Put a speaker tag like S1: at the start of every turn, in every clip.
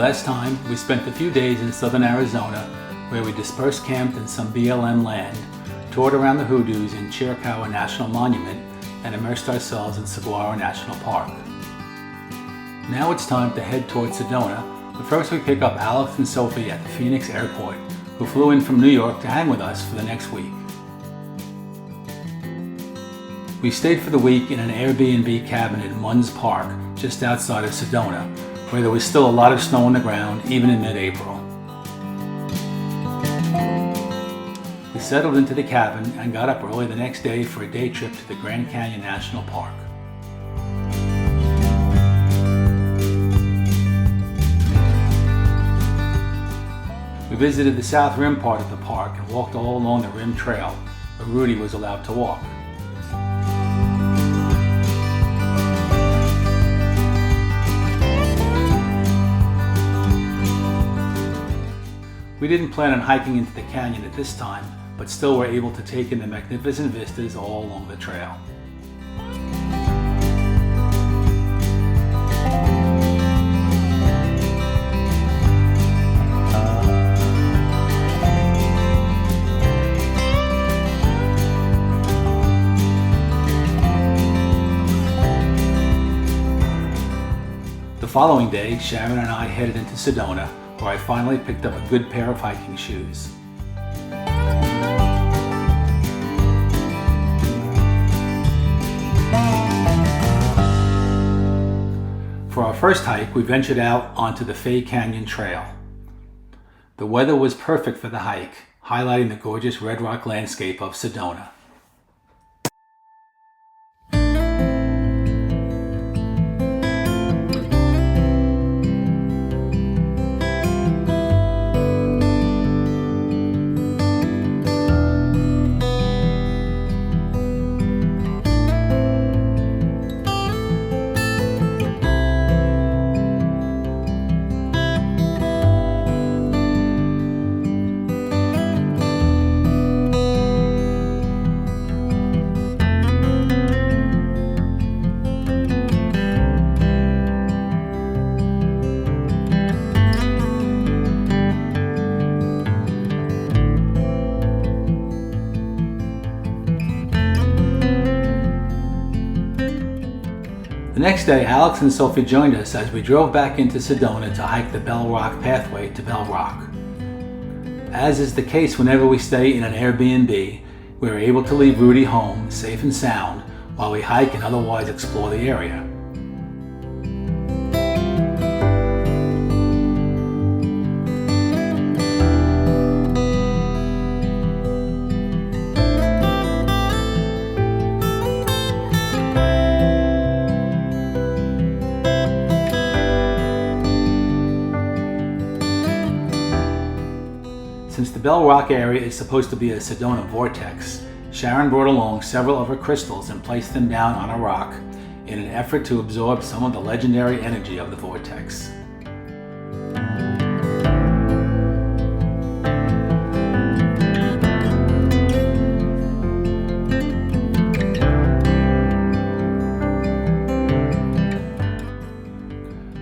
S1: Last time, we spent a few days in southern Arizona where we dispersed camped in some BLM land, toured around the hoodoos in Chiricahua National Monument, and immersed ourselves in Saguaro National Park. Now it's time to head towards Sedona, but first we pick up Alex and Sophie at the Phoenix Airport, who flew in from New York to hang with us for the next week. We stayed for the week in an Airbnb cabin in Munns Park, just outside of Sedona, where there was still a lot of snow on the ground, even in mid-April. We settled into the cabin and got up early the next day for a day trip to the Grand Canyon National Park. We visited the South Rim part of the park and walked all along the Rim Trail, where Rudy was allowed to walk. We didn't plan on hiking into the canyon at this time, but still were able to take in the magnificent vistas all along the trail. The following day, Sharon and I headed into Sedona, where I finally picked up a good pair of hiking shoes. For our first hike, we ventured out onto the Fay Canyon Trail. The weather was perfect for the hike, highlighting the gorgeous red rock landscape of Sedona. The next day, Alex and Sophie joined us as we drove back into Sedona to hike the Bell Rock pathway to Bell Rock. As is the case whenever we stay in an Airbnb, we are able to leave Rudy home safe and sound while we hike and otherwise explore the area. Since the Bell Rock area is supposed to be a Sedona vortex, Sharon brought along several of her crystals and placed them down on a rock in an effort to absorb some of the legendary energy of the vortex.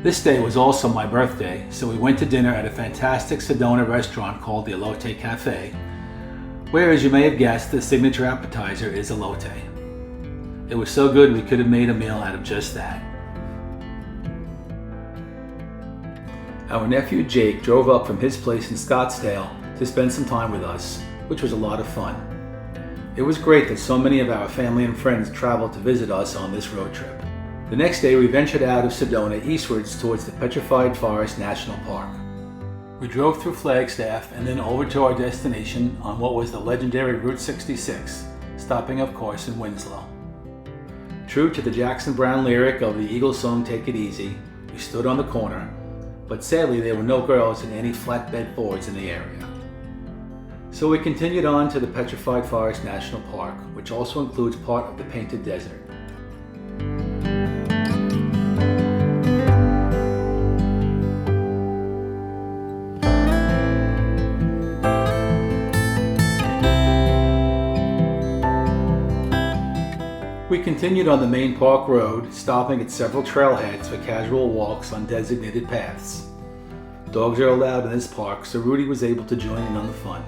S1: This day was also my birthday, so we went to dinner at a fantastic Sedona restaurant called the Elote Cafe, where, as you may have guessed, the signature appetizer is elote. It was so good we could have made a meal out of just that. Our nephew Jake drove up from his place in Scottsdale to spend some time with us, which was a lot of fun. It was great that so many of our family and friends traveled to visit us on this road trip. The next day, we ventured out of Sedona eastwards towards the Petrified Forest National Park. We drove through Flagstaff and then over to our destination on what was the legendary Route 66, stopping of course in Winslow. True to the Jackson Browne lyric of the Eagles song Take It Easy, we stood on the corner, but sadly there were no girls in any flatbed Fords in the area. So we continued on to the Petrified Forest National Park, which also includes part of the Painted Desert. We continued on the main park road, stopping at several trailheads for casual walks on designated paths. Dogs are allowed in this park, so Rudy was able to join in on the fun.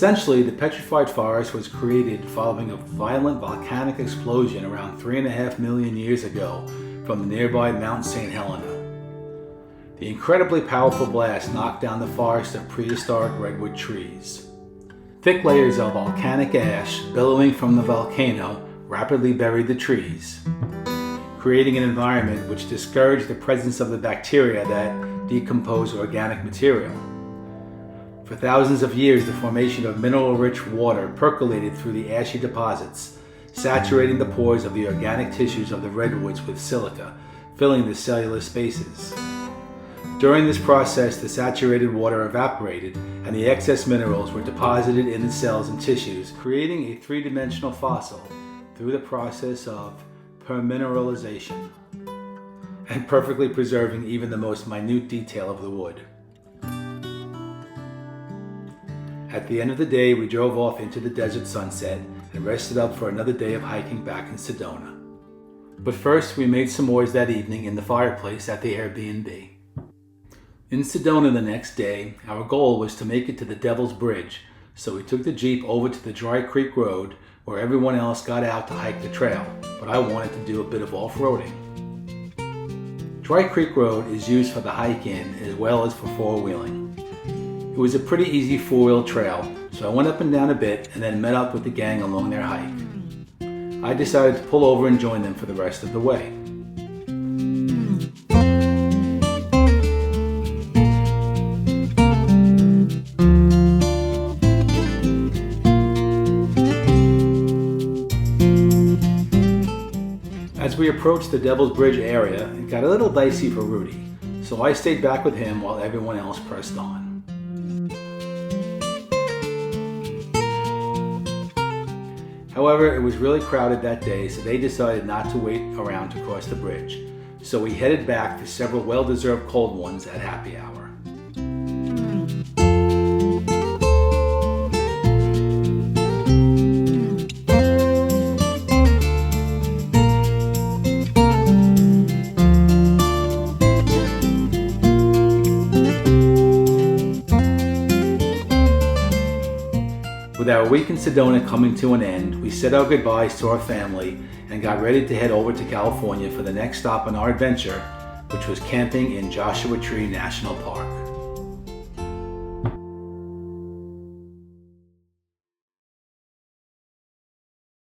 S1: Essentially, the Petrified Forest was created following a violent volcanic explosion around 3.5 million years ago from the nearby Mount St. Helena. The incredibly powerful blast knocked down the forest of prehistoric redwood trees. Thick layers of volcanic ash billowing from the volcano rapidly buried the trees, creating an environment which discouraged the presence of the bacteria that decompose organic material. For thousands of years, the formation of mineral-rich water percolated through the ashy deposits, saturating the pores of the organic tissues of the redwoods with silica, filling the cellular spaces. During this process, the saturated water evaporated and the excess minerals were deposited in the cells and tissues, creating a three-dimensional fossil through the process of permineralization, and perfectly preserving even the most minute detail of the wood. At the end of the day, we drove off into the desert sunset and rested up for another day of hiking back in Sedona. But first, we made s'mores that evening in the fireplace at the Airbnb. In Sedona the next day, our goal was to make it to the Devil's Bridge, so we took the Jeep over to the Dry Creek Road where everyone else got out to hike the trail, but I wanted to do a bit of off-roading. Dry Creek Road is used for the hike-in as well as for four-wheeling. It was a pretty easy four-wheel trail, so I went up and down a bit and then met up with the gang along their hike. I decided to pull over and join them for the rest of the way. As we approached the Devil's Bridge area, it got a little dicey for Rudy, so I stayed back with him while everyone else pressed on. However, it was really crowded that day, so they decided not to wait around to cross the bridge. So we headed back for several well-deserved cold ones at happy hour. With our week in Sedona coming to an end, we said our goodbyes to our family and got ready to head over to California for the next stop on our adventure, which was camping in Joshua Tree National Park.